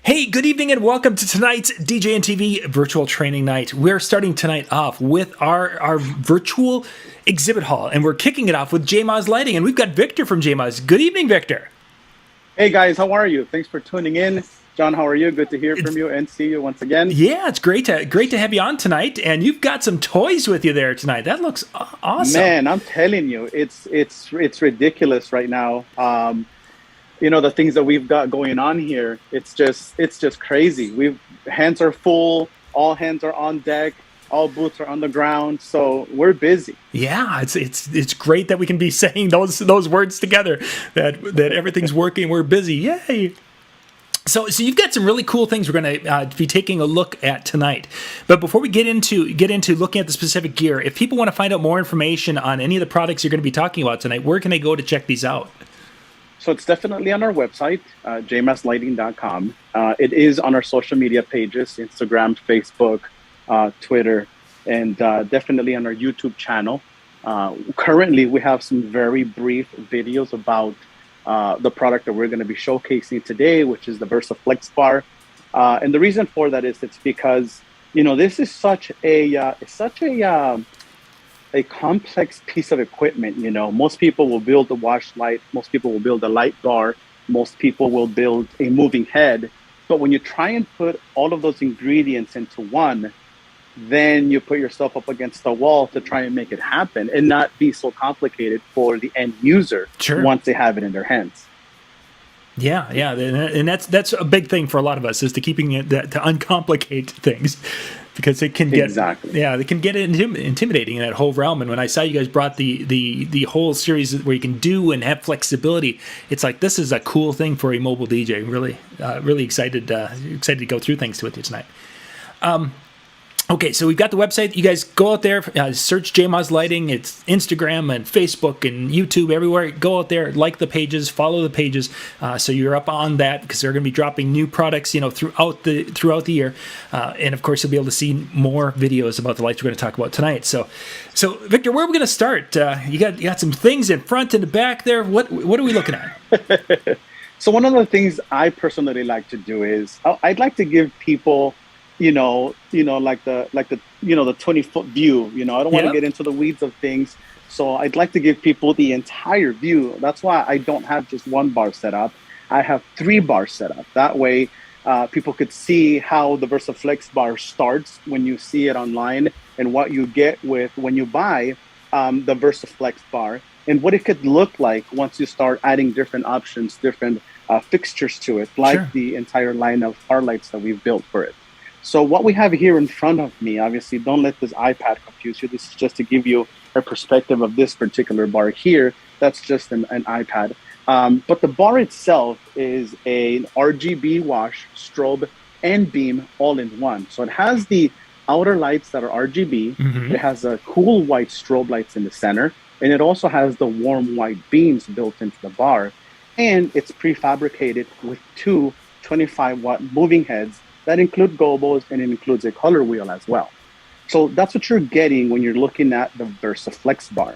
Hey, good evening and welcome to tonight's DJNTV virtual training night. We're starting tonight off with our virtual exhibit hall, and we're kicking it off with JMaz Lighting, and we've got Victor from JMaz. Good evening, Victor. Hey guys, how are you? Thanks for tuning in. John, how are you? Good to hear from you and see you once again. Yeah, it's great to have you on tonight, and you've got some toys with you there tonight. That looks awesome. Man, I'm telling you, it's ridiculous right now. You know, the things that we've got going on here, it's just crazy. Hands are full, all hands are on deck, all boots are on the ground, so we're busy. Yeah, it's great that we can be saying those words together, that everything's working, we're busy. Yay. So you've got some really cool things we're going to be taking a look at tonight. But before we get into looking at the specific gear, if people want to find out more information on any of the products you're going to be talking about tonight, where can they go to check these out? So it's definitely on our website, jmazlighting.com. It is on our social media pages, Instagram, Facebook, Twitter, and definitely on our YouTube channel. Currently, we have some very brief videos about the product that we're going to be showcasing today, which is the VersaFlex bar. And the reason for that is it's because, you know, this is such a complex piece of equipment. You know, most people will build a wash light, most people will build a light bar, most people will build a moving head. But when you try and put all of those ingredients into one, then you put yourself up against the wall to try and make it happen and not be so complicated for the end user. Sure. Once they have it in their hands. Yeah, and that's a big thing for a lot of us, is to keeping it to uncomplicate things, because it can get they can get intimidating in that whole realm. And when I saw you guys brought the whole series where you can do and have flexibility, it's like, this is a cool thing for a mobile DJ. Really excited to go through things with you tonight. Okay, so we've got the website. You guys go out there, search JMaz Lighting. It's Instagram and Facebook and YouTube, everywhere. Go out there, like the pages, follow the pages, so you're up on that, because they're going to be dropping new products, you know, throughout the year. And of course, you'll be able to see more videos about the lights we're going to talk about tonight. So Victor, where are we going to start? You got some things in front and the back there. What are we looking at? So one of the things I personally like to do is I'd like to give people, you know, like the 20-foot view. You know, I don't want to get into the weeds of things. So I'd like to give people the entire view. That's why I don't have just one bar set up. I have 3 bars set up. That way, people could see how the VersaFlex bar starts when you see it online, and what you get with when you buy the VersaFlex bar, and what it could look like once you start adding different options, different fixtures to it, like the entire line of bar lights that we've built for it. So what we have here in front of me, obviously, don't let this iPad confuse you. This is just to give you a perspective of this particular bar here. That's just an iPad. But the bar itself is an RGB wash, strobe, and beam all in one. So it has the outer lights that are RGB. Mm-hmm. It has a cool white strobe lights in the center. And it also has the warm white beams built into the bar. And it's prefabricated with 2 25-watt moving heads that include gobos, and it includes a color wheel as well. So that's what you're getting when you're looking at the VersaFlex bar.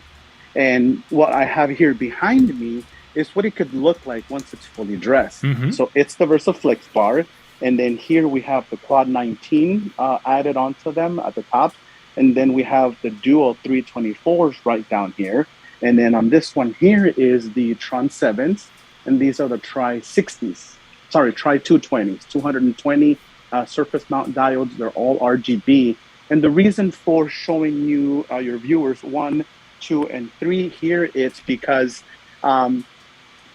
And what I have here behind me is what it could look like once it's fully dressed. Mm-hmm. So it's the VersaFlex bar. And then here we have the Quad 19 added onto them at the top. And then we have the dual 324s right down here. And then on this one here is the Tron 7s. And these are the Tri 220s, 220 surface mount diodes. They're all RGB. And the reason for showing you your viewers 1, 2, and 3 here, it's because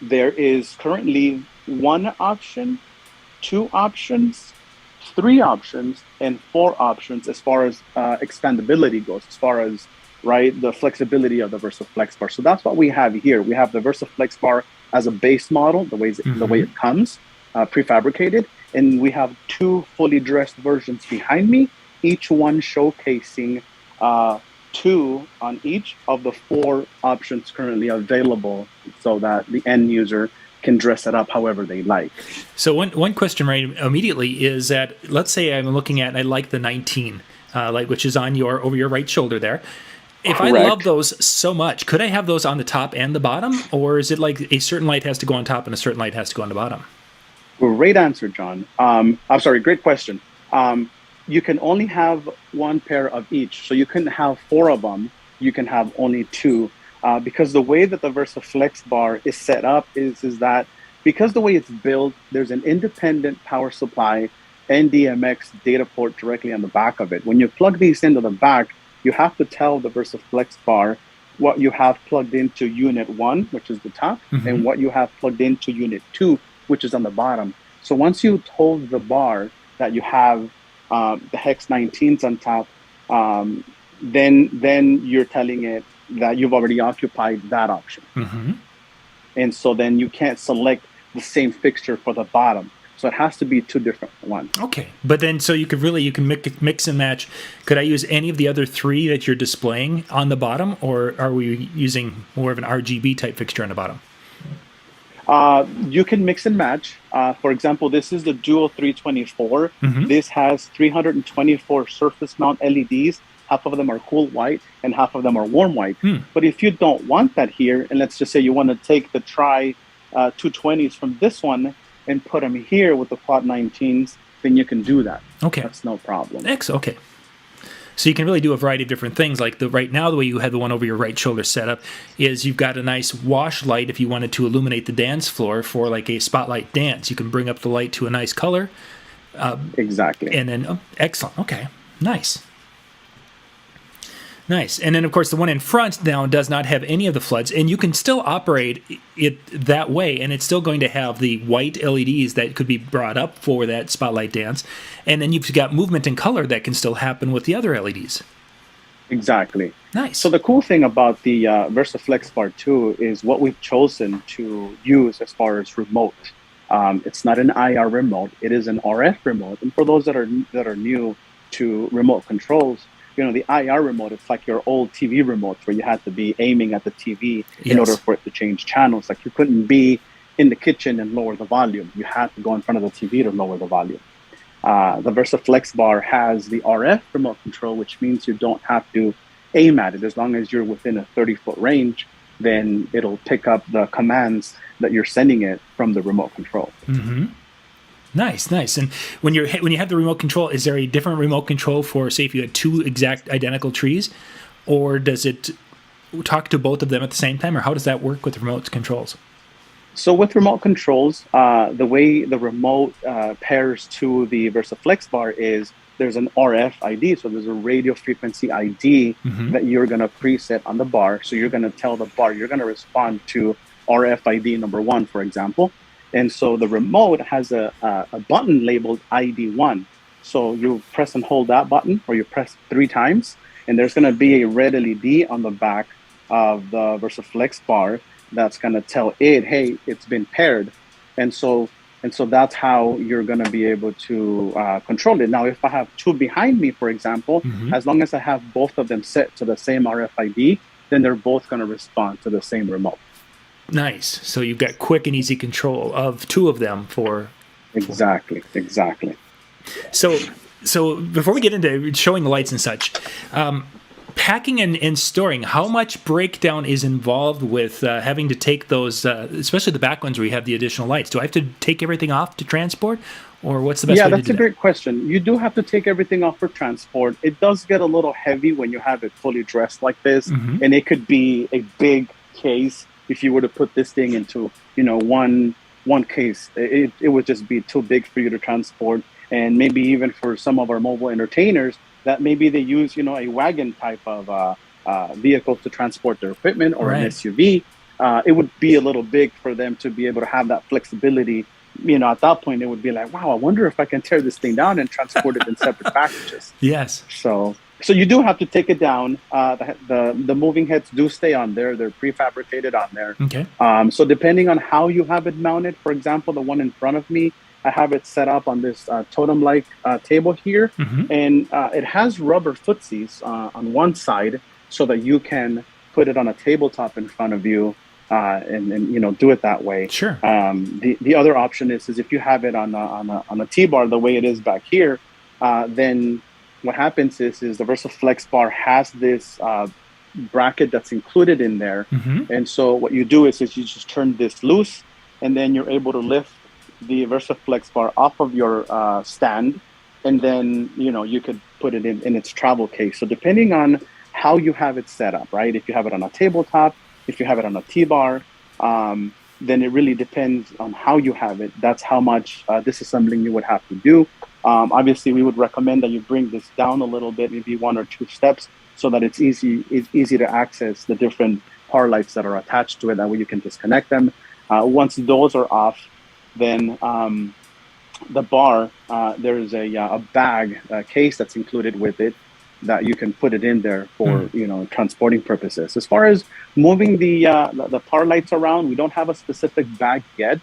there is currently 1 option, 2 options, 3 options, and 4 options as far as expandability goes, as far as the flexibility of the VersaFlex bar. So that's what we have here. We have the VersaFlex bar as a base model, the way it comes, prefabricated. And we have 2 fully dressed versions behind me, each one showcasing 2 on each of the 4 options currently available, so that the end user can dress it up however they like. So one question right immediately is that, let's say I'm looking at, and I like the 19, light, which is on over your right shoulder there. If Correct. I love those so much, could I have those on the top and the bottom? Or is it like a certain light has to go on top and a certain light has to go on the bottom? Great answer, John. I'm sorry, great question. You can only have one pair of each. So you couldn't have four of them. You can have only two. Because the way that the VersaFlex bar is set up is that because the way it's built, there's an independent power supply NDMX data port directly on the back of it. When you plug these into the back, you have to tell the VersaFlex bar what you have plugged into unit 1, which is the top, and what you have plugged into unit 2, which is on the bottom. So once you told the bar that you have the hex 19s on top, then you're telling it that you've already occupied that option. And so then you can't select the same fixture for the bottom. So it has to be two different ones. Okay, but then so you can mix and match. Could I use any of the other three that you're displaying on the bottom, or are we using more of an RGB type fixture on the bottom? You can mix and match. For example, this is the Duo 324. This has 324 surface mount LEDs. Half of them are cool white and half of them are warm white. But if you don't want that here, and let's just say you want to take the Tri 220s from this one and put them here with the quad 19s, then you can do that. Okay. That's no problem. Excellent. Okay. So you can really do a variety of different things. Like right now, the way you have the one over your right shoulder set up is you've got a nice wash light if you wanted to illuminate the dance floor for like a spotlight dance. You can bring up the light to a nice color. Exactly. And then, excellent. Okay. Nice. Nice. And then, of course, the one in front now does not have any of the floods, and you can still operate it that way, and it's still going to have the white LEDs that could be brought up for that spotlight dance, and then you've got movement and color that can still happen with the other LEDs. Exactly. Nice. So the cool thing about the VersaFlex Bar 2 is what we've chosen to use as far as remote. It's not an IR remote; it is an RF remote. And for those that are new to remote controls, you know, the IR remote, it's like your old TV remotes where you had to be aiming at the TV in order for it to change channels. Like you couldn't be in the kitchen and lower the volume. You had to go in front of the TV to lower the volume. The VersaFlex bar has the RF remote control, which means you don't have to aim at it. As long as you're within a 30-foot range, then it'll pick up the commands that you're sending it from the remote control. Nice, nice. And when you have the remote control, is there a different remote control for, say, if you had two exact identical trees, or does it talk to both of them at the same time, or how does that work with remote controls? So with remote controls, the way the remote pairs to the VersaFlex bar is there's an RF ID, so there's a radio frequency ID that you're going to preset on the bar. So you're going to tell the bar you're going to respond to RF ID number 1, for example. And so the remote has a button labeled ID1. So you press and hold that button, or you press 3 times, and there's going to be a red LED on the back of the VersaFlex bar that's going to tell it, hey, it's been paired. And so that's how you're going to be able to control it. Now, if I have 2 behind me, for example, as long as I have both of them set to the same RFID, then they're both going to respond to the same remote. Nice. So you've got quick and easy control of 2 of them for... Exactly. So before we get into showing the lights and such, packing and storing, how much breakdown is involved with having to take those, especially the back ones where you have the additional lights? Do I have to take everything off to transport, or what's the best way to do that? Yeah, that's a great question. You do have to take everything off for transport. It does get a little heavy when you have it fully dressed like this, and it could be a big case. If you were to put this thing into, one case, it would just be too big for you to transport. And maybe even for some of our mobile entertainers, that maybe they use, a wagon type of vehicle to transport their equipment, or an SUV. It would be a little big for them to be able to have that flexibility. At that point, it would be like, wow, I wonder if I can tear this thing down and transport it in separate packages. Yes. So you do have to take it down. The moving heads do stay on there. They're prefabricated on there. Okay. So depending on how you have it mounted, for example, the one in front of me, I have it set up on this totem-like table here. And it has rubber footsies on one side so that you can put it on a tabletop in front of you and do it that way. Sure. The other option is if you have it on a T-bar the way it is back here, then what happens is the VersaFlex bar has this bracket that's included in there. And so what you do is you just turn this loose, and then you're able to lift the VersaFlex bar off of your stand, and then you could put it in its travel case. So depending on how you have it set up, right? If you have it on a tabletop, if you have it on a T-bar, then it really depends on how you have it. That's how much disassembling you would have to do. Obviously, we would recommend that you bring this down a little bit, maybe 1 or 2 steps, so that it's easy to access the different power lights that are attached to it. That way you can disconnect them. Once those are off, then the bar, there is a bag, a case that's included with it, that you can put it in there for transporting purposes. As far as moving the power lights around, we don't have a specific bag yet.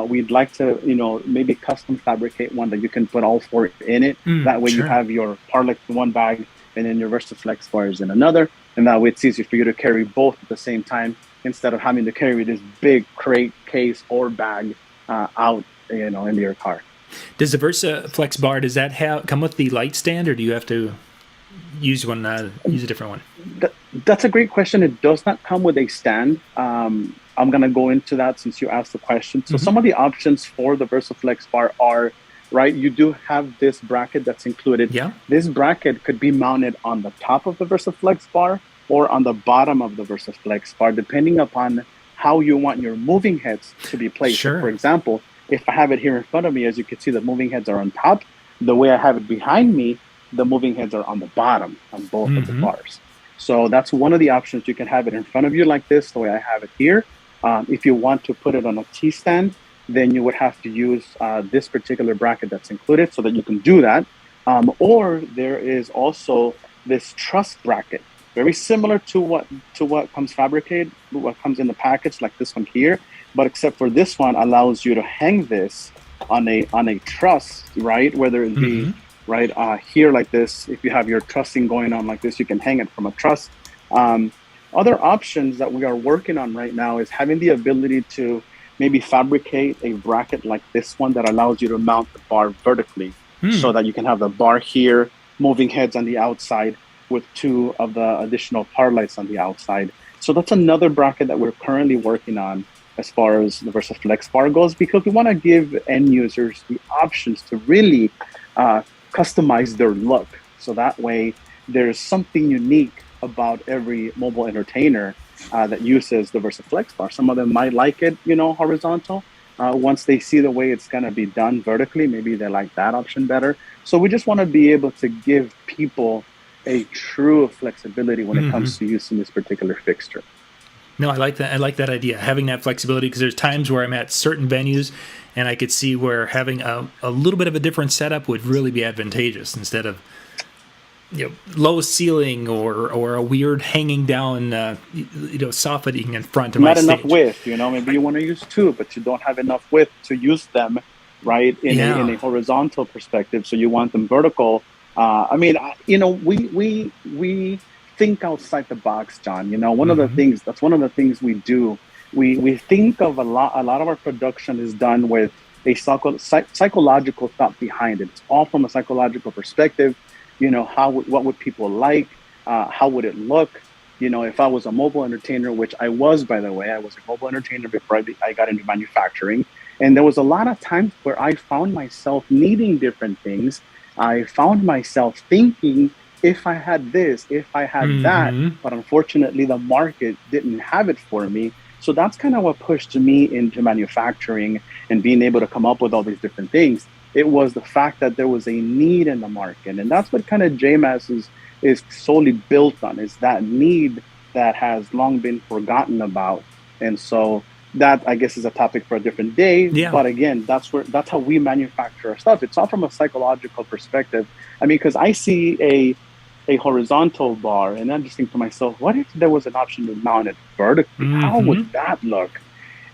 We'd like to maybe custom fabricate one that you can put all 4 in it. That way you have your power lights in one bag and then your VersaFlex bars in another, and that way it's easier for you to carry both at the same time instead of having to carry this big crate, case, or bag out into your car. Does the VersaFlex bar, does that come with the light stand, or do you have to use a different one? That's a great question. It does not come with a stand. I'm going to go into that since you asked the question. So some of the options for the VersaFlex bar are, right, you do have this bracket that's included. Yeah. This bracket could be mounted on the top of the VersaFlex bar or on the bottom of the VersaFlex bar, depending upon how you want your moving heads to be placed. Sure. So for example, if I have it here in front of me, as you can see, the moving heads are on top. The way I have it behind me, the moving heads are on the bottom on both of the bars. So that's one of the options. You can have it in front of you like this, the way I have it here. If you want to put it on a T-stand, then you would have to use this particular bracket that's included so that you can do that. Or there is also this truss bracket, very similar to what comes fabricated, what comes in the package, like this one here. But except for this one allows you to hang this on a truss, right? Whether it be right here like this. If you have your trussing going on like this, you can hang it from a truss. Other options that we are working on right now is having the ability to maybe fabricate a bracket like this one that allows you to mount the bar vertically, so that you can have the bar here, moving heads on the outside with 2 of the additional power lights on the outside. So that's another bracket that we're currently working on as far as the VersaFlex bar goes, because we want to give end users the options to really customize their look. So that way there's something unique about every mobile entertainer that uses the VersaFlex bar. Some of them might like it, horizontal. Once they see the way it's going to be done vertically, maybe they like that option better. So we just want to be able to give people a true flexibility when it comes to using this particular fixture. No, I like that. I like that idea, having that flexibility, because there's times where I'm at certain venues and I could see where having a little bit of a different setup would really be advantageous, instead of low ceiling or a weird hanging down softening in front of my stage. Not enough width, maybe you want to use 2, but you don't have enough width to use them, right, in a horizontal perspective. So you want them vertical. We think outside the box, John. One of the things we do. We think of a lot of our production is done with a psychological thought behind it. It's all from a psychological perspective. What would people like? How would it look? If I was a mobile entertainer, which I was, by the way, I was a mobile entertainer before I got into manufacturing. And there was a lot of times where I found myself needing different things. I found myself thinking, if I had this, if I had that, but unfortunately the market didn't have it for me. So that's kind of what pushed me into manufacturing and being able to come up with all these different things. It was the fact that there was a need in the market. And that's what kind of JMaz is solely built on, is that need that has long been forgotten about. And so that, I guess, is a topic for a different day. Yeah. But again, that's how we manufacture our stuff. It's all from a psychological perspective. I mean, because I see a horizontal bar and I'm just thinking to myself, what if there was an option to mount it vertically? How would that look?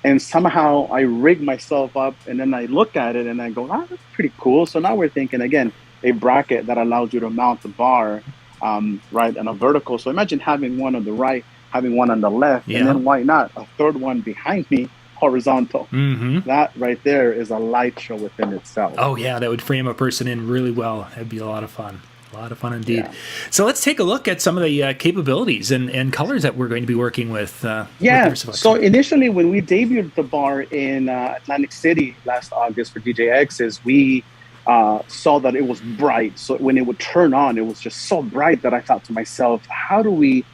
And somehow I rig myself up and then I look at it and I go, that's pretty cool. So now we're thinking, again, a bracket that allows you to mount the bar, right, on a vertical. So imagine having one on the right, having one on the left, and then why not a third one behind me, horizontal. That right there is a light show within itself. Oh, yeah, that would frame a person in really well. That'd be a lot of fun. A lot of fun indeed. Yeah. So let's take a look at some of the capabilities and colors that we're going to be working with. So initially, when we debuted the bar in Atlantic City last August for DJX's, we saw that it was bright. So when it would turn on, it was just so bright that I thought to myself, how do we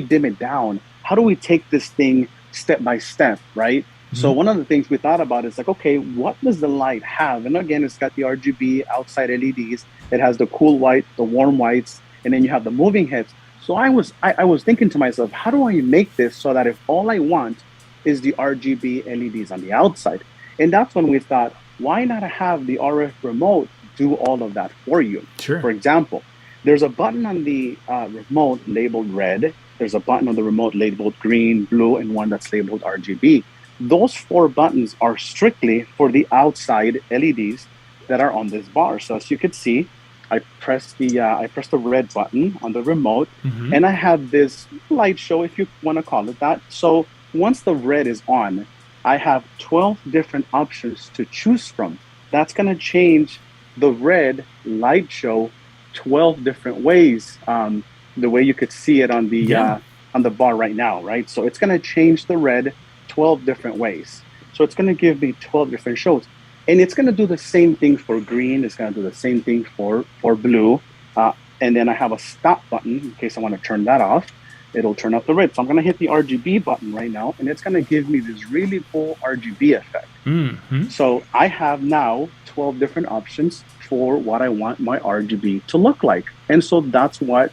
dim it down? How do we take this thing step by step, right? So one of the things we thought about is like, okay, what does the light have? And again, it's got the RGB outside LEDs. It has the cool white, the warm whites, and then you have the moving heads. So I was thinking to myself, how do I make this so that if all I want is the RGB LEDs on the outside? And that's when we thought, why not have the RF remote do all of that for you? Sure. For example, there's a button on the remote labeled red. There's a button on the remote labeled green, blue, and one that's labeled RGB. Those 4 buttons are strictly for the outside LEDs that are on this bar. So as you can see, I press the red button on the remote, and I have this light show, if you want to call it that. So once the red is on, I have 12 different options to choose from. That's going to change the red light show 12 different ways, the way you could see it on the bar right now, right? So it's going to change the red 12 different ways. So it's going to give me 12 different shows. And it's going to do the same thing for green. It's going to do the same thing for blue. And then I have a stop button in case I want to turn that off. It'll turn off the red. So I'm going to hit the RGB button right now, and it's going to give me this really cool RGB effect. So I have now 12 different options for what I want my RGB to look like. And so that's what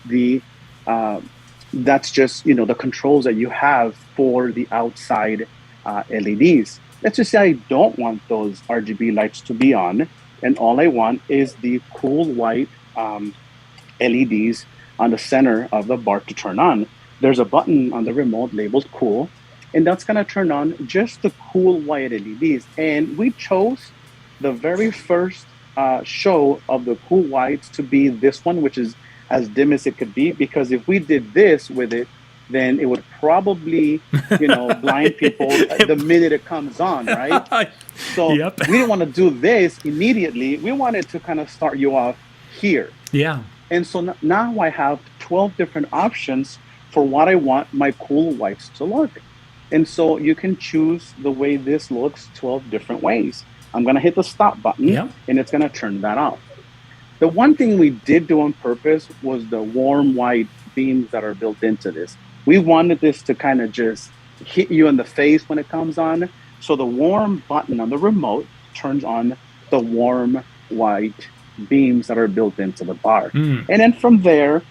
that's just, the controls that you have for the outside LEDs. Let's just say I don't want those RGB lights to be on, and all I want is the cool white LEDs on the center of the bar to turn on. There's a button on the remote labeled cool, and that's going to turn on just the cool white LEDs. And we chose the very first show of the cool whites to be this one, which is as dim as it could be, because if we did this with it, then it would probably, blind people the minute it comes on, right? So we didn't want to do this immediately. We wanted to kind of start you off here. Yeah. And so now I have 12 different options for what I want my cool whites to look. And so you can choose the way this looks 12 different ways. I'm going to hit the stop button, and it's going to turn that off. The one thing we did do on purpose was the warm white beams that are built into this. We wanted this to kind of just hit you in the face when it comes on. So the warm button on the remote turns on the warm white beams that are built into the bar. And then from there,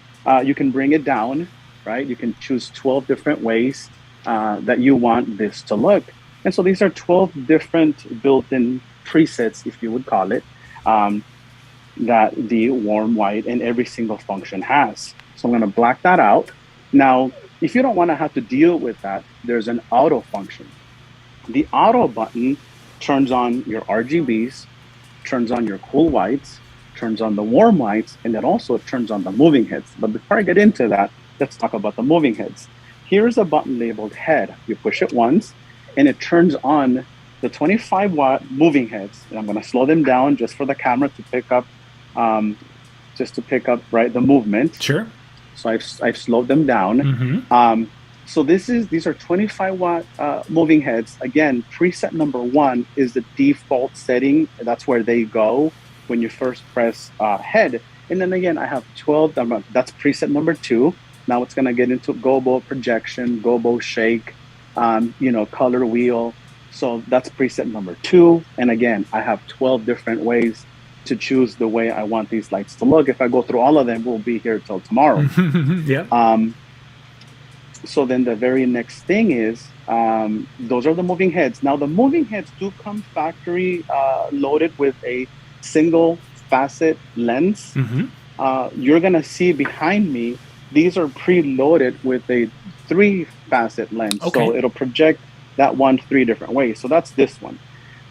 you can bring it down, right? You can choose 12 different ways that you want this to look. And so these are 12 different built-in presets, if you would call it, that the warm white and every single function has. So I'm going to black that out. Now, if you don't want to have to deal with that, there's an auto function. The auto button turns on your RGBs, turns on your cool whites, turns on the warm whites, and then also turns on the moving heads. But before I get into that, let's talk about the moving heads. Here's a button labeled head. You push it once, and it turns on the 25-watt moving heads. And I'm going to slow them down just for the camera to pick up, right, the movement. Sure. So I've slowed them down. So these are 25-watt moving heads. Again, preset number 1 is the default setting. That's where they go when you first press head. And then again, I have 12. That's preset number 2. Now it's going to get into gobo projection, gobo shake, color wheel. So that's preset number 2. And again, I have 12 different ways to choose the way I want these lights to look. If I go through all of them, we'll be here till tomorrow. So then the very next thing is, those are the moving heads. Now the moving heads do come factory loaded with a single facet lens. You're gonna see behind me, these are preloaded with a 3-facet lens. So it'll project that one 3 different ways. So that's this one.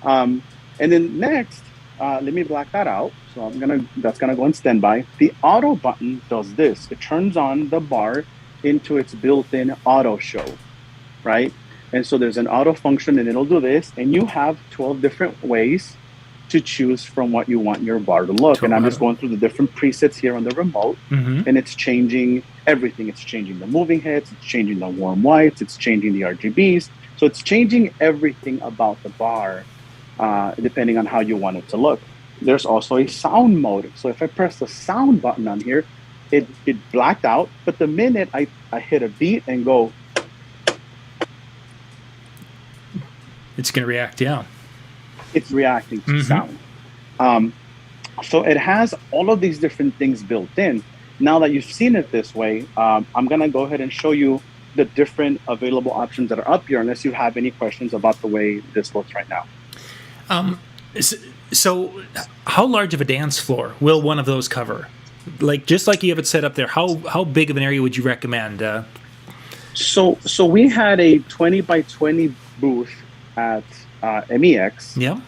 And then next, let me black that out. So that's gonna go on standby. The auto button does this. It turns on the bar into its built-in auto show, right? And so there's an auto function, and it'll do this. And you have 12 different ways to choose from what you want your bar to look. And I'm just going through the different presets here on the remote, and it's changing everything. It's changing the moving heads, it's changing the warm whites, it's changing the RGBs. So it's changing everything about the bar, depending on how you want it to look. There's also a sound mode. So if I press the sound button on here, it blacked out, but the minute I hit a beat and go, it's going to react, yeah. It's reacting to sound. So it has all of these different things built in. Now that you've seen it this way, I'm going to go ahead and show you the different available options that are up here, unless you have any questions about the way this looks right now. So how large of a dance floor will one of those cover? Like, just like you have it set up there, how big of an area would you recommend? So we had a 20 by 20 booth at MEX. Yeah.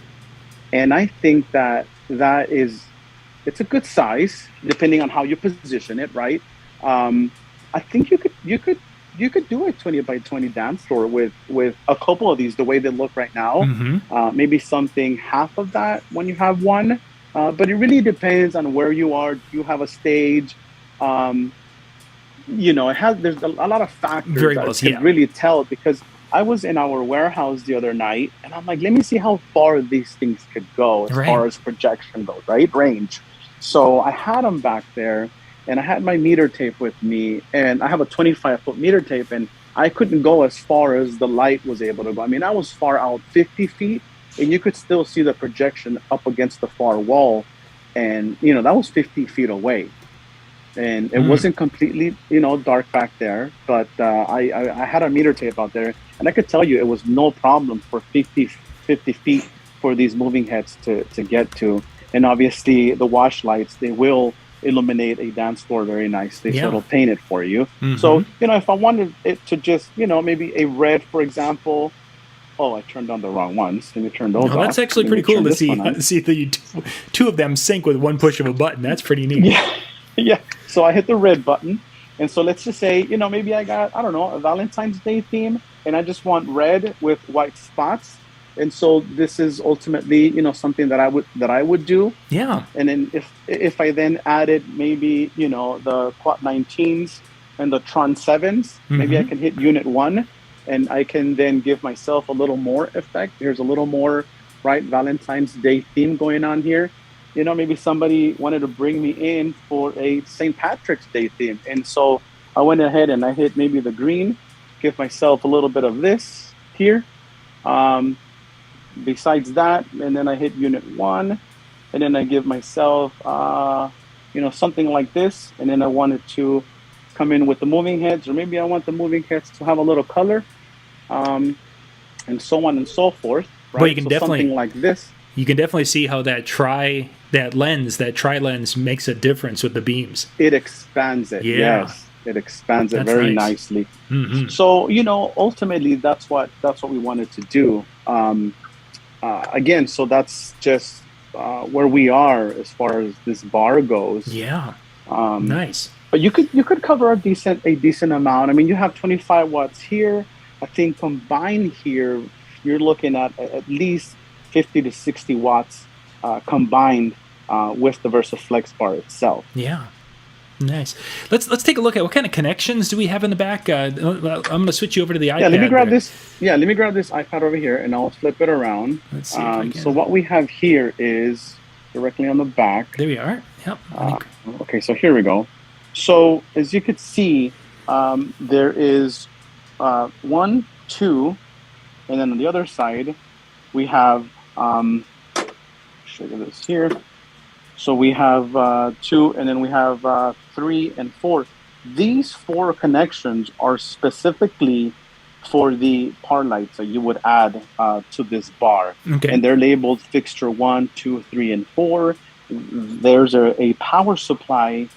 And I think it's a good size, depending on how you position it, right? I think you could do a 20 by 20 dance floor with a couple of these the way they look right now. Maybe something half of that when you have one. But it really depends on where you are. Do you have a stage? There's a lot of factors variables, that can really tell, because I was in our warehouse the other night and I'm like, let me see how far these things could go as far as projection goes, right? Range. So I had them back there, and I had my meter tape with me, and I have a 25-foot meter tape, and I couldn't go as far as the light was able to go. I mean, I was far out 50 feet, and you could still see the projection up against the far wall. And, that was 50 feet away. And it wasn't completely, dark back there, but I had a meter tape out there, and I could tell you it was no problem for 50 feet for these moving heads to get to. And obviously the wash lights, they will illuminate a dance floor very nicely, so it'll paint it for you. So, if I wanted it to just, maybe a red, for example. Oh, I turned on the wrong ones. Let me turn those off. That's actually pretty cool to see the two of them sync with one push of a button. That's pretty neat. Yeah. So I hit the red button. And so let's just say, maybe I got, a Valentine's Day theme, and I just want red with white spots. And so this is ultimately, something that I would do. Yeah. And then if I then added maybe, the Quad 19s and the Tron 7s, maybe I can hit unit 1, and I can then give myself a little more effect. Here's a little more, Valentine's Day theme going on here. Maybe somebody wanted to bring me in for a St. Patrick's Day theme. And so I went ahead and I hit maybe the green, give myself a little bit of this here. Besides that, and then I hit unit 1, and then I give myself, something like this. And then I wanted to come in with the moving heads, or maybe I want the moving heads to have a little color, and so on and so forth. Right? But you can definitely, something like this. You can definitely see how that tri lens makes a difference with the beams. It expands it. Yeah. Yes, it expands it very nicely. So ultimately, that's what we wanted to do. Again, so that's just where we are as far as this bar goes. Yeah. Nice. But you could cover a decent amount. I mean, you have 25 watts here. I think combined here, you're looking at least 50 to 60 watts combined with the VersaFlex bar itself. Yeah. Nice. Let's take a look at what kind of connections do we have in the back. I'm going to switch you over to the iPad. Yeah, let me grab this. Yeah, let me grab this iPad over here, and I'll flip it around. Let's see if I can. So what we have here is directly on the back. There we are. Yep. Okay, so here we go. So as you could see, there is 1, 2, and then on the other side we have. Show you this here. So we have 2, and then we have 3 and 4. These 4 connections are specifically for the par lights that you would add to this bar. Okay. And they're labeled fixture 1, 2, 3, and 4. There's a power supply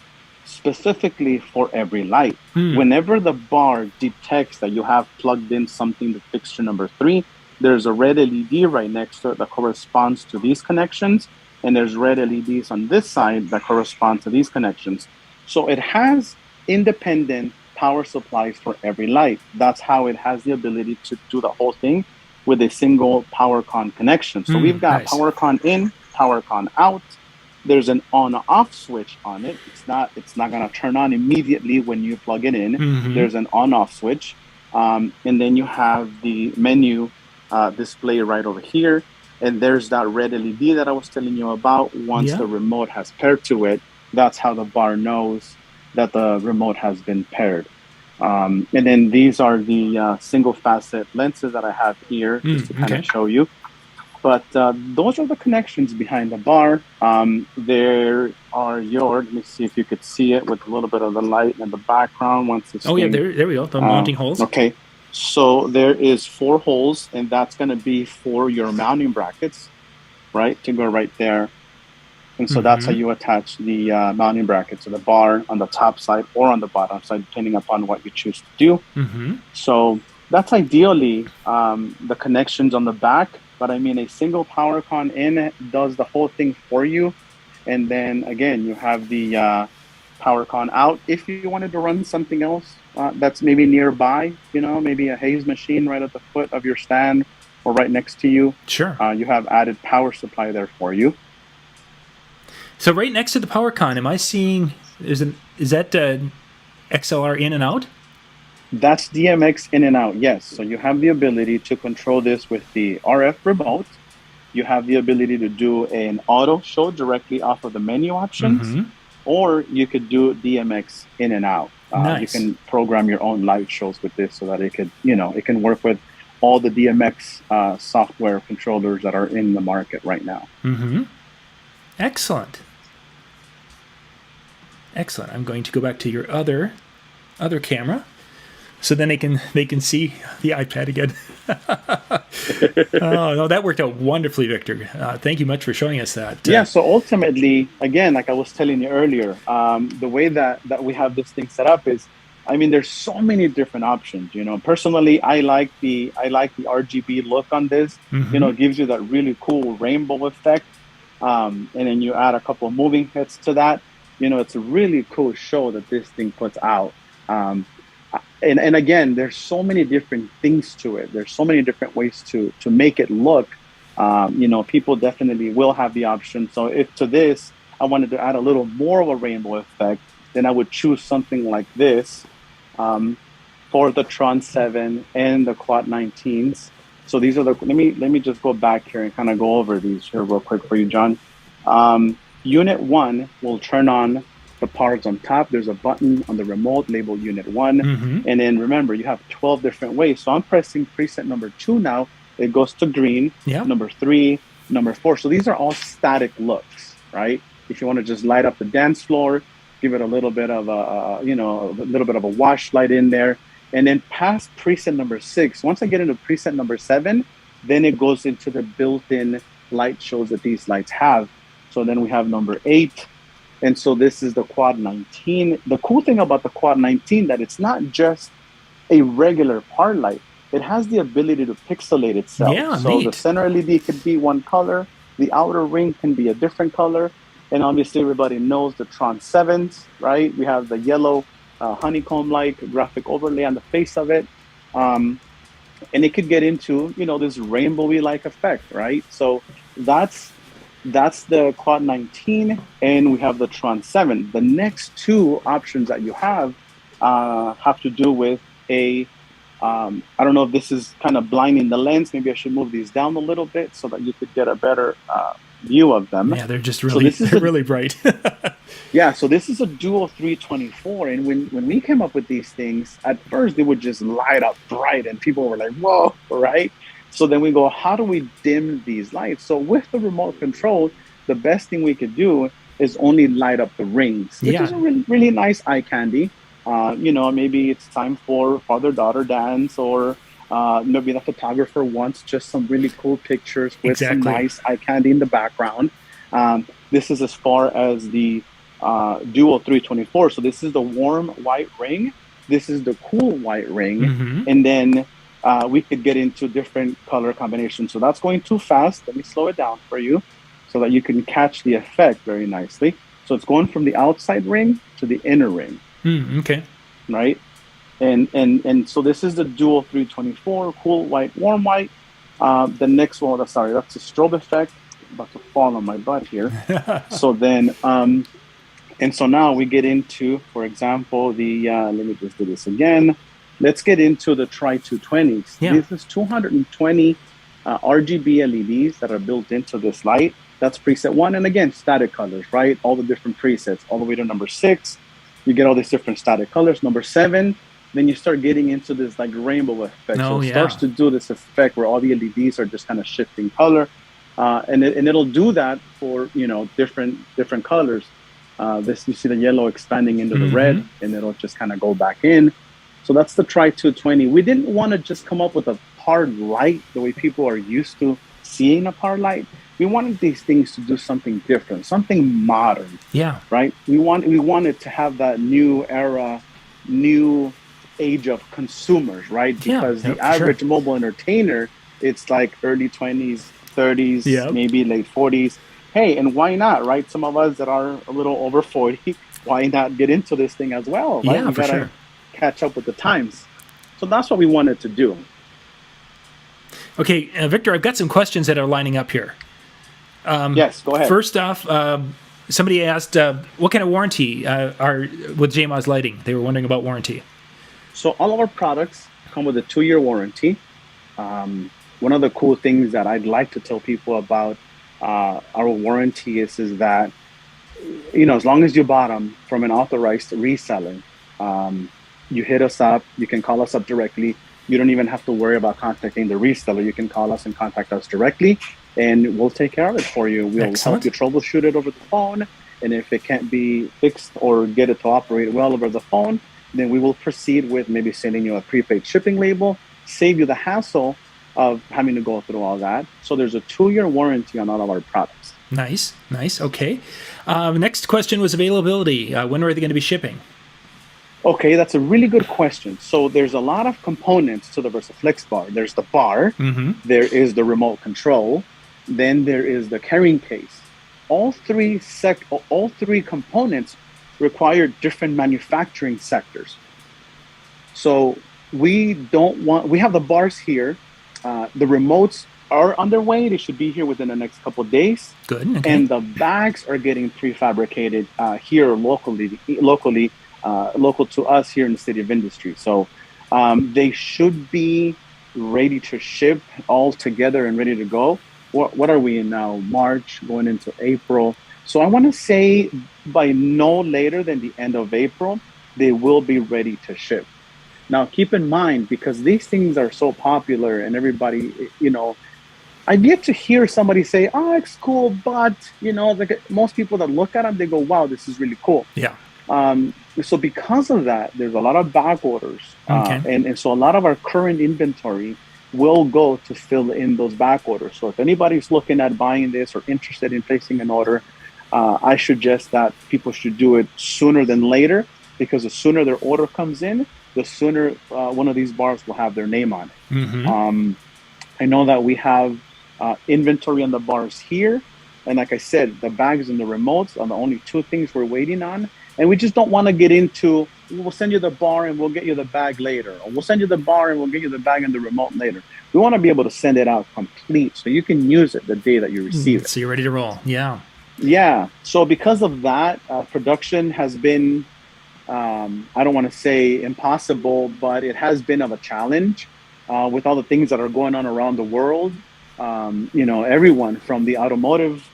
specifically for every light. Whenever the bar detects that you have plugged in something to fixture number 3, there's a red LED right next to it that corresponds to these connections. And there's red LEDs on this side that correspond to these connections. So it has independent power supplies for every light. That's how it has the ability to do the whole thing with a single PowerCon connection. So we've got PowerCon in, power con out. There's an on-off switch on it. It's not going to turn on immediately when you plug it in. Mm-hmm. There's an on-off switch. And then you have the menu display right over here. And there's that red LED that I was telling you about. Once the remote has paired to it, that's how the bar knows that the remote has been paired. And then these are the single facet lenses that I have here, just to kind of show you. But those are the connections behind the bar. There are let me see if you could see it with a little bit of the light in the background. Once it's yeah, there we go, the mounting holes. Okay, so there is 4 holes, and that's going to be for your mounting brackets, right, to go right there. And so that's how you attach the mounting bracket to the bar on the top side or on the bottom side, depending upon what you choose to do. So that's ideally the connections on the back. But I mean, a single power con in does the whole thing for you. And then again, you have the power con out. If you wanted to run something else that's maybe nearby, maybe a haze machine right at the foot of your stand or right next to you. Sure. You have added power supply there for you. So right next to the power con, am I seeing, is that XLR in and out? That's DMX in and out, yes. So you have the ability to control this with the RF remote. You have the ability to do an auto show directly off of the menu options, or you could do DMX in and out. Nice. You can program your own live shows with this so that it could, it can work with all the DMX software controllers that are in the market right now. Excellent. Excellent. I'm going to go back to your other camera. So then they can see the iPad again. Oh, no, that worked out wonderfully, Victor. Thank you much for showing us that. Yeah, so ultimately, again, like I was telling you earlier, the way that we have this thing set up is, I mean, there's so many different options. Personally, I like the RGB look on this. It gives you that really cool rainbow effect. And then you add a couple of moving heads to that. It's a really cool show that this thing puts out. And again, there's so many different things to it. There's so many different ways to make it look. People definitely will have the option. So if to this, I wanted to add a little more of a rainbow effect, then I would choose something like this for the Tron 7 and the Quad 19s. So these are let me just go back here and kind of go over these here real quick for you, John. Unit 1 will turn on the parts on top. There's a button on the remote labeled Unit 1. And then remember, you have 12 different ways. So I'm pressing preset number 2 now. It goes to green, number 3, number 4. So these are all static looks, right? If you want to just light up the dance floor, give it a little bit of a wash light in there. And then past preset number 6, once I get into preset number 7, then it goes into the built-in light shows that these lights have. So then we have number 8. And so this is the Quad 19. The cool thing about the Quad 19 that it's not just a regular par light. It has the ability to pixelate itself. Yeah, so neat. The center LED could be one color. The outer ring can be a different color. And obviously everybody knows the Tron 7s, right? We have the yellow honeycomb-like graphic overlay on the face of it. And it could get into, this rainbowy-like effect, right? So that's the Quad 19, and we have the Tron 7. The next 2 options that you have to do with I don't know if this is kind of blinding the lens. Maybe I should move these down a little bit so that you could get a better view of them. Yeah, they're just really, really bright. Yeah, so this is a dual 324, and when we came up with these things, at first they would just light up bright, and people were like, whoa, right? So then we go, how do we dim these lights? So with the remote control, the best thing we could do is only light up the rings, which is a really, really nice eye candy. Maybe it's time for father-daughter dance, or maybe the photographer wants just some really cool pictures with some nice eye candy in the background. This is as far as the Dual 324. So this is the warm white ring. This is the cool white ring. And then we could get into different color combinations. So that's going too fast. Let me slow it down for you so that you can catch the effect very nicely. So it's going from the outside ring to the inner ring. Okay. Right? And so this is the Dual 324, cool white, warm white. The next one, that's the strobe effect. about to fall on my butt here. So then, and so now we get into, for example, the, let me just do this again. Let's get into the Tri-220s. Yeah. This is 220 RGB LEDs that are built into this light. That's preset 1. And again, static colors, right? All the different presets, all the way to number 6. You get all these different static colors. Number 7, then you start getting into this like rainbow effect. So it starts to do this effect where all the LEDs are just kind of shifting color. And it'll do that for, you know, different colors. This, you see the yellow expanding into the red, and it'll just kind of go back in. So that's the Tri-220. We didn't want to just come up with a hard light the way people are used to seeing a hard light. We wanted these things to do something different, something modern. Yeah. Right? We wanted to have that new era, new age of consumers, right? Because the average mobile entertainer, it's like early 20s, 30s, maybe late 40s. Hey, and why not, right? Some of us that are a little over 40, why not get into this thing as well, right? Yeah, we gotta catch up with the times. So that's what we wanted to do. Okay, Victor, I've got some questions that are lining up here. Yes, go ahead. First off, somebody asked, what kind of warranty are with JMaz lighting? They were wondering about warranty. So all of our products come with a 2-year warranty. One of the cool things that I'd like to tell people about our warranty is that, you know, as long as you bought them from an authorized reseller, you hit us up, you can call us up directly. You don't even have to worry about contacting the reseller. You can call us and contact us directly, and we'll take care of it for you. We'll help you troubleshoot it over the phone. And if it can't be fixed or get it to operate well over the phone, then we will proceed with maybe sending you a prepaid shipping label, save you the hassle of having to go through all that. So there's a 2-year warranty on all of our products. Nice, nice. Okay. Next question was availability. When are they going to be shipping? Okay, that's a really good question. So there's a lot of components to the VersaFlex bar. There's the bar, there is the remote control, then there is the carrying case. All three components require different manufacturing sectors. So we have the bars here. The remotes are underway. They should be here within the next couple of days. Good. Okay. And the bags are getting prefabricated here locally, local to us here in the City of Industry. So they should be ready to ship all together and ready to go. What are we in now? March, going into April. So I want to say by no later than the end of April, they will be ready to ship. Now, keep in mind, because these things are so popular and everybody, you know, I've yet to hear somebody say, oh, it's cool, but, you know, like most people that look at them, they go, wow, this is really cool. Yeah. So because of that, there's a lot of back orders. And so a lot of our current inventory will go to fill in those back orders. So if anybody's looking at buying this or interested in placing an order, I suggest that people should do it sooner than later, because the sooner their order comes in, the sooner one of these bars will have their name on it. I know that we have inventory on the bars here. And like I said, the bags and the remotes are the only 2 things we're waiting on. And we just don't want to get into, we'll send you the bar and we'll get you the bag later. Or we'll send you the bar and we'll get you the bag and the remote later. We want to be able to send it out complete so you can use it the day that you receive it. So you're ready to roll. Yeah. Yeah. So because of that, production has been, I don't want to say impossible, but it has been of a challenge with all the things that are going on around the world. You know, everyone from the automotive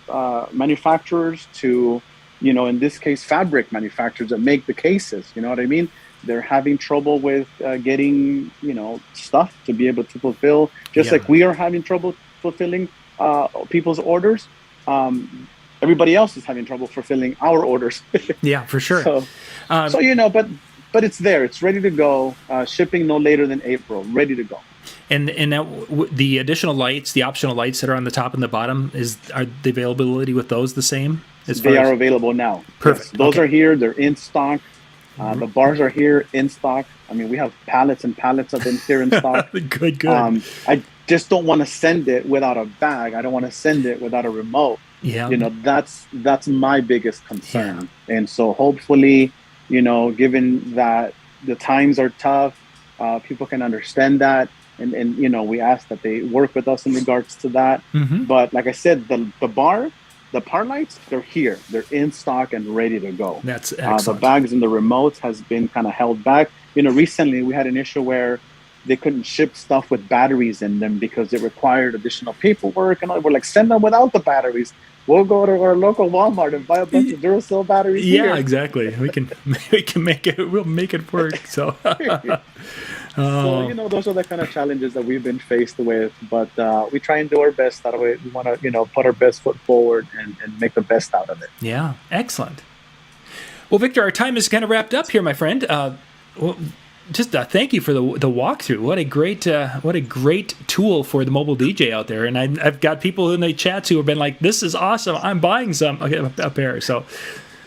manufacturers to, you know, in this case, fabric manufacturers that make the cases, you know what I mean? They're having trouble with getting, you know, stuff to be able to fulfill, just like we are having trouble fulfilling people's orders. Everybody else is having trouble fulfilling our orders. Yeah, for sure. So you know, but it's there. It's ready to go. Shipping no later than April. Ready to go. And now the additional lights, the optional lights that are on the top and the bottom, are the availability with those the same? They are available now. Perfect. Yes, those are here. They're in stock. The bars are here in stock. I mean, we have pallets and pallets of them here in stock. Good. I just don't want to send it without a bag. I don't want to send it without a remote. Yeah. You know, that's my biggest concern. Yeah. And so hopefully, you know, given that the times are tough, people can understand that. and you know, we ask that they work with us in regards to that. Mm-hmm. But like I said, the par lights, they're here, they're in stock and ready to go. That's excellent. The bags and the remotes has been kind of held back. You know, recently we had an issue where they couldn't ship stuff with batteries in them because it required additional paperwork, and we're like, send them without the batteries. We'll go to our local Walmart and buy a bunch of Duracell batteries. Yeah, here. Exactly. We can make it. We'll make it work. So. So, you know, those are the kind of challenges that we've been faced with, but we try and do our best. That way, we want to, you know, put our best foot forward and make the best out of it. Yeah, excellent. Well, Victor, our time is kind of wrapped up here, my friend. Just thank you for the walkthrough. What a great tool for the mobile DJ out there. And I've got people in the chats who have been like, "This is awesome. I'm buying a pair." So.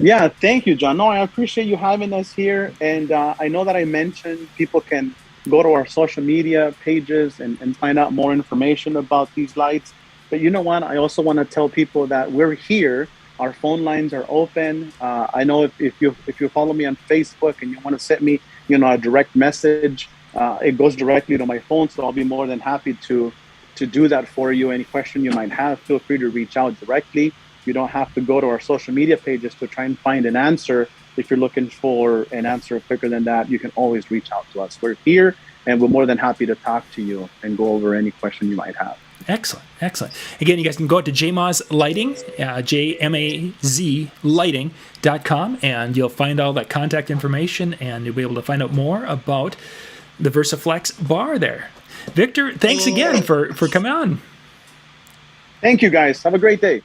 Yeah, thank you, John. No, I appreciate you having us here. And I know that I mentioned people can go to our social media pages and find out more information about these lights. But you know what? I also want to tell people that we're here. Our phone lines are open. I know if you follow me on Facebook and you want to send me, you know, a direct message, it goes directly to my phone. So I'll be more than happy to do that for you. Any question you might have, feel free to reach out directly. You don't have to go to our social media pages to try and find an answer. If you're looking for an answer quicker than that, you can always reach out to us. We're here, and we're more than happy to talk to you and go over any question you might have. Excellent. Again, you guys can go out to JMaz Lighting, JMaz Lighting.com, and you'll find all that contact information, and you'll be able to find out more about the VersaFlex bar there. Victor, thanks again for coming on. Thank you, guys. Have a great day.